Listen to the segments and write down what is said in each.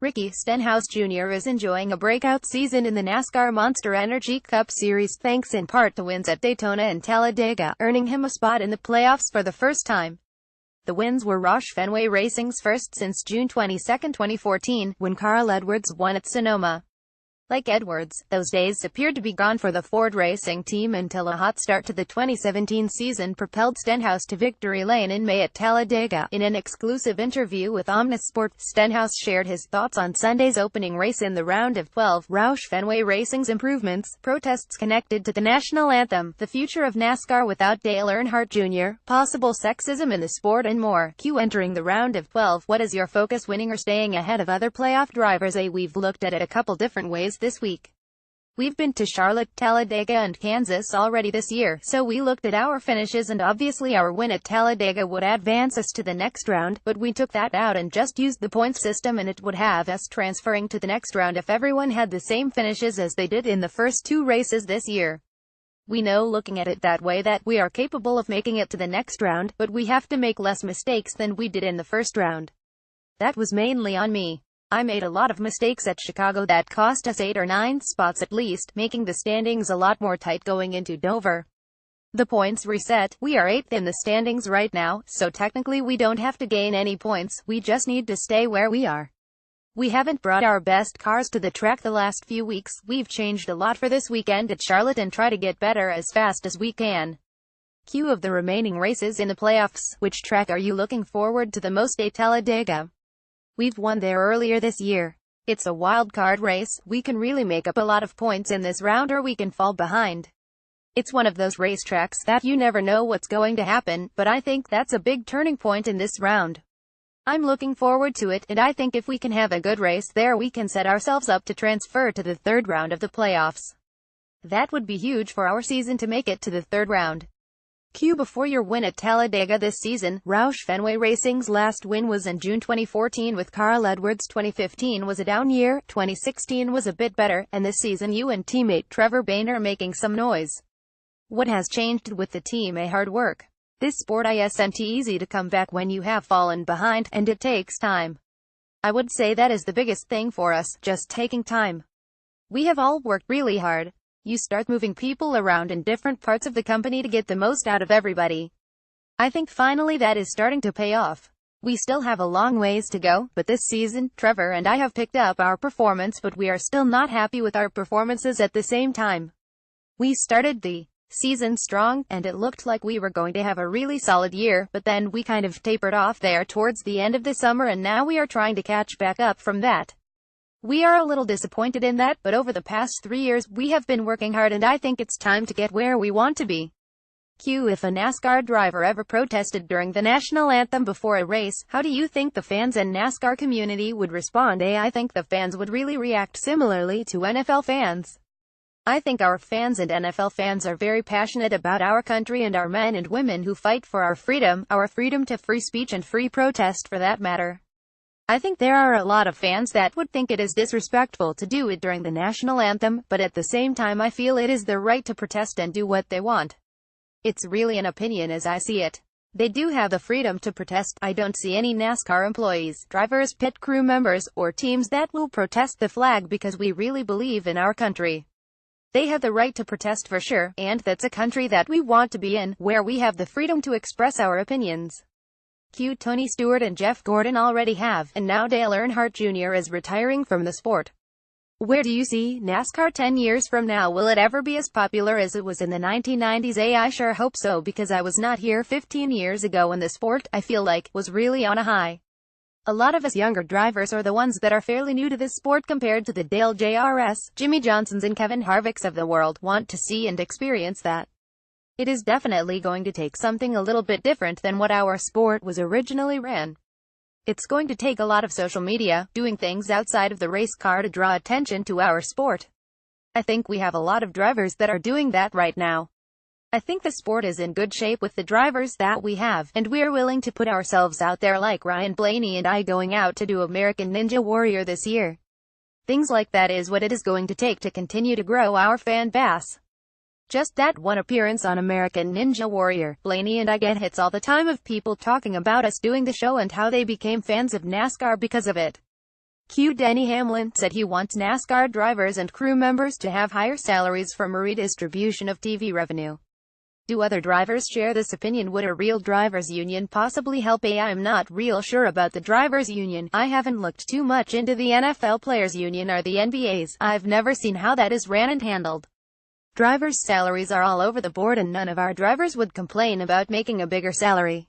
Ricky Stenhouse Jr. is enjoying a breakout season in the NASCAR Monster Energy Cup Series thanks in part to wins at Daytona and Talladega, earning him a spot in the playoffs for the first time. The wins were Roush Fenway Racing's first since June 22, 2014, when Carl Edwards won at Sonoma. Like Edwards, those days appeared to be gone for the Ford Racing team until a hot start to the 2017 season propelled Stenhouse to victory lane in May at Talladega. In an exclusive interview with Omnisport, Stenhouse shared his thoughts on Sunday's opening race in the round of 12, Roush Fenway Racing's improvements, protests connected to the national anthem, the future of NASCAR without Dale Earnhardt Jr., possible sexism in the sport and more. Entering the round of 12, what is your focus, winning or staying ahead of other playoff drivers? We've looked at it a couple different ways this week. We've been to Charlotte, Talladega and Kansas already this year, so we looked at our finishes and obviously our win at Talladega would advance us to the next round, but we took that out and just used the point system and it would have us transferring to the next round if everyone had the same finishes as they did in the first two races this year. We know, looking at it that way, that we are capable of making it to the next round, but we have to make less mistakes than we did in the first round. That was mainly on me. I made a lot of mistakes at Chicago that cost us 8 or 9 spots at least, making the standings a lot more tight going into Dover. The points reset. We are 8th in the standings right now, so technically we don't have to gain any points, we just need to stay where we are. We haven't brought our best cars to the track the last few weeks. We've changed a lot for this weekend at Charlotte and try to get better as fast as we can. Of the remaining races in the playoffs, which track are you looking forward to the most? At Talladega. We've won there earlier this year. It's a wild card race. We can really make up a lot of points in this round or we can fall behind. It's one of those racetracks that you never know what's going to happen, but I think that's a big turning point in this round. I'm looking forward to it, and I think if we can have a good race there we can set ourselves up to transfer to the third round of the playoffs. That would be huge for our season to make it to the third round. Before your win at Talladega this season, Roush Fenway Racing's last win was in June 2014 with Carl Edwards. 2015 was a down year, 2016 was a bit better, and this season you and teammate Trevor Bayne are making some noise. What has changed with the team? Hard work. This sport isn't easy to come back when you have fallen behind, and it takes time. I would say that is the biggest thing for us, just taking time. We have all worked really hard. You start moving people around in different parts of the company to get the most out of everybody. I think finally that is starting to pay off. We still have a long ways to go, but this season, Trevor and I have picked up our performance, but we are still not happy with our performances at the same time. We started the season strong, and it looked like we were going to have a really solid year, but then we kind of tapered off there towards the end of the summer and now we are trying to catch back up from that. We are a little disappointed in that, but over the past 3 years, we have been working hard and I think it's time to get where we want to be. If a NASCAR driver ever protested during the national anthem before a race, how do you think the fans and NASCAR community would respond? I think the fans would really react similarly to NFL fans. I think our fans and NFL fans are very passionate about our country and our men and women who fight for our freedom to free speech and free protest for that matter. I think there are a lot of fans that would think it is disrespectful to do it during the national anthem, but at the same time I feel it is their right to protest and do what they want. It's really an opinion as I see it. They do have the freedom to protest. I don't see any NASCAR employees, drivers, pit crew members, or teams that will protest the flag because we really believe in our country. They have the right to protest for sure, and that's a country that we want to be in, where we have the freedom to express our opinions. Tony Stewart and Jeff Gordon already have, and now Dale Earnhardt Jr. is retiring from the sport. Where do you see NASCAR 10 years from now? Will it ever be as popular as it was in the 1990s? I sure hope so, because I was not here 15 years ago and the sport, I feel like, was really on a high. A lot of us younger drivers are the ones that are fairly new to this sport compared to the Dale Jr.'s, Jimmy Johnsons and Kevin Harvick's of the world, want to see and experience that. It is definitely going to take something a little bit different than what our sport was originally ran. It's going to take a lot of social media, doing things outside of the race car to draw attention to our sport. I think we have a lot of drivers that are doing that right now. I think the sport is in good shape with the drivers that we have, and we're willing to put ourselves out there like Ryan Blaney and I going out to do American Ninja Warrior this year. Things like that is what it is going to take to continue to grow our fan base. Just that one appearance on American Ninja Warrior, Blaney and I get hits all the time of people talking about us doing the show and how they became fans of NASCAR because of it. Denny Hamlin said he wants NASCAR drivers and crew members to have higher salaries from a redistribution of TV revenue. Do other drivers share this opinion? Would a real drivers union possibly help? I'm not real sure about the drivers union. I haven't looked too much into the NFL players union or the NBA's. I've never seen how that is ran and handled. Drivers' salaries are all over the board and none of our drivers would complain about making a bigger salary.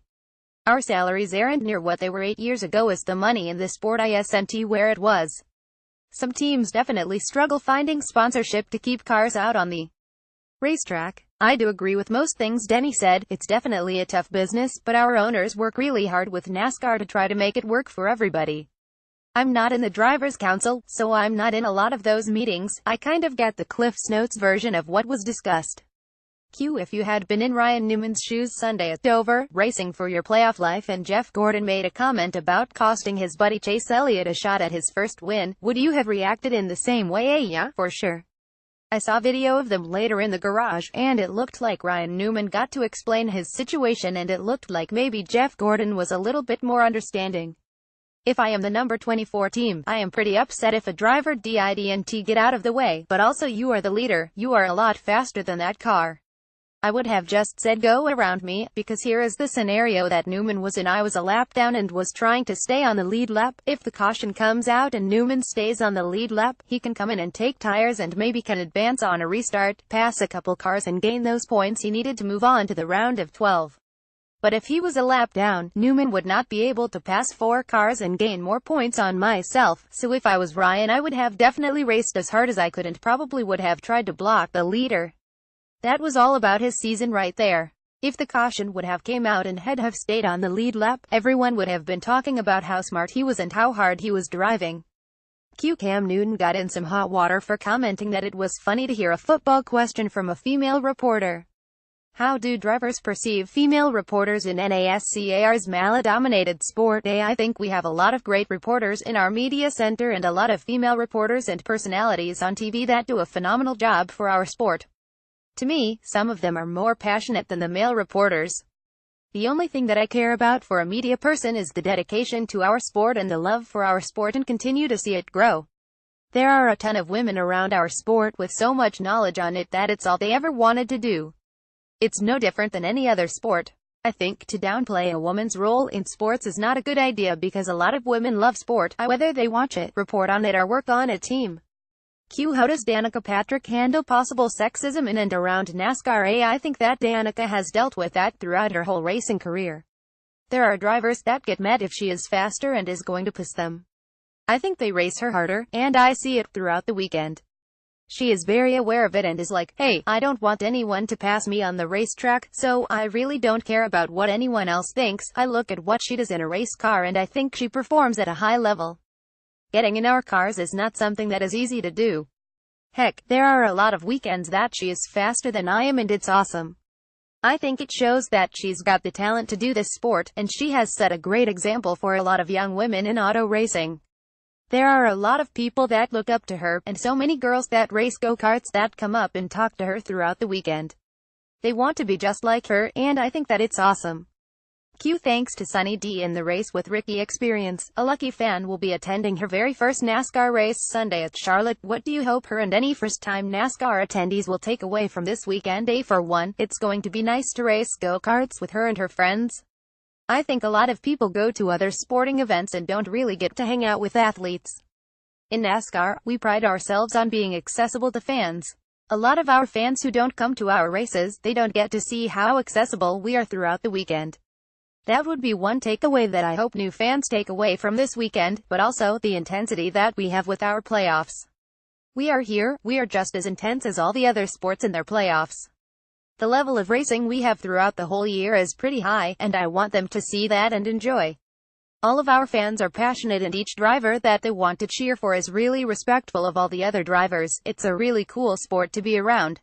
Our salaries aren't near what they were 8 years ago. Is the money in this sport isn't where it was? Some teams definitely struggle finding sponsorship to keep cars out on the racetrack. I do agree with most things Denny said. It's definitely a tough business, but our owners work really hard with NASCAR to try to make it work for everybody. I'm not in the Drivers' Council, so I'm not in a lot of those meetings. I kind of get the Cliff's Notes version of what was discussed. If you had been in Ryan Newman's shoes Sunday at Dover, racing for your playoff life, and Jeff Gordon made a comment about costing his buddy Chase Elliott a shot at his first win, would you have reacted in the same way? Yeah, for sure. I saw video of them later in the garage, and it looked like Ryan Newman got to explain his situation and it looked like maybe Jeff Gordon was a little bit more understanding. If I am the number 24 team, I am pretty upset if a driver didn't get out of the way, but also you are the leader, you are a lot faster than that car. I would have just said go around me, because here is the scenario that Newman was in. I was a lap down and was trying to stay on the lead lap. If the caution comes out and Newman stays on the lead lap, he can come in and take tires and maybe can advance on a restart, pass a couple cars and gain those points he needed to move on to the round of 12. But if he was a lap down, Newman would not be able to pass 4 cars and gain more points on myself. So if I was Ryan, I would have definitely raced as hard as I could and probably would have tried to block the leader. That was all about his season right there. If the caution would have came out and had have stayed on the lead lap, everyone would have been talking about how smart he was and how hard he was driving. Cam Newton got in some hot water for commenting that it was funny to hear a football question from a female reporter. How do drivers perceive female reporters in NASCAR's male-dominated sport? I think we have a lot of great reporters in our media center and a lot of female reporters and personalities on TV that do a phenomenal job for our sport. To me, some of them are more passionate than the male reporters. The only thing that I care about for a media person is the dedication to our sport and the love for our sport and continue to see it grow. There are a ton of women around our sport with so much knowledge on it that it's all they ever wanted to do. It's no different than any other sport. I think to downplay a woman's role in sports is not a good idea because a lot of women love sport, whether they watch it, report on it or work on a team. How does Danica Patrick handle possible sexism in and around NASCAR? I think that Danica has dealt with that throughout her whole racing career. There are drivers that get mad if she is faster and is going to piss them. I think they race her harder, and I see it throughout the weekend. She is very aware of it and is like, hey, I don't want anyone to pass me on the racetrack, so I really don't care about what anyone else thinks. I look at what she does in a race car and I think she performs at a high level. Getting in our cars is not something that is easy to do. Heck, there are a lot of weekends that she is faster than I am and it's awesome. I think it shows that she's got the talent to do this sport, and she has set a great example for a lot of young women in auto racing. There are a lot of people that look up to her, and so many girls that race go-karts that come up and talk to her throughout the weekend. They want to be just like her, and I think that it's awesome. Thanks to Sunny D in the Race with Ricky experience, a lucky fan will be attending her very first NASCAR race Sunday at Charlotte. What do you hope her and any first-time NASCAR attendees will take away from this weekend? For one, it's going to be nice to race go-karts with her and her friends. I think a lot of people go to other sporting events and don't really get to hang out with athletes. In NASCAR, we pride ourselves on being accessible to fans. A lot of our fans who don't come to our races, they don't get to see how accessible we are throughout the weekend. That would be one takeaway that I hope new fans take away from this weekend, but also the intensity that we have with our playoffs. We are just as intense as all the other sports in their playoffs. The level of racing we have throughout the whole year is pretty high, and I want them to see that and enjoy. All of our fans are passionate and each driver that they want to cheer for is really respectful of all the other drivers. It's a really cool sport to be around.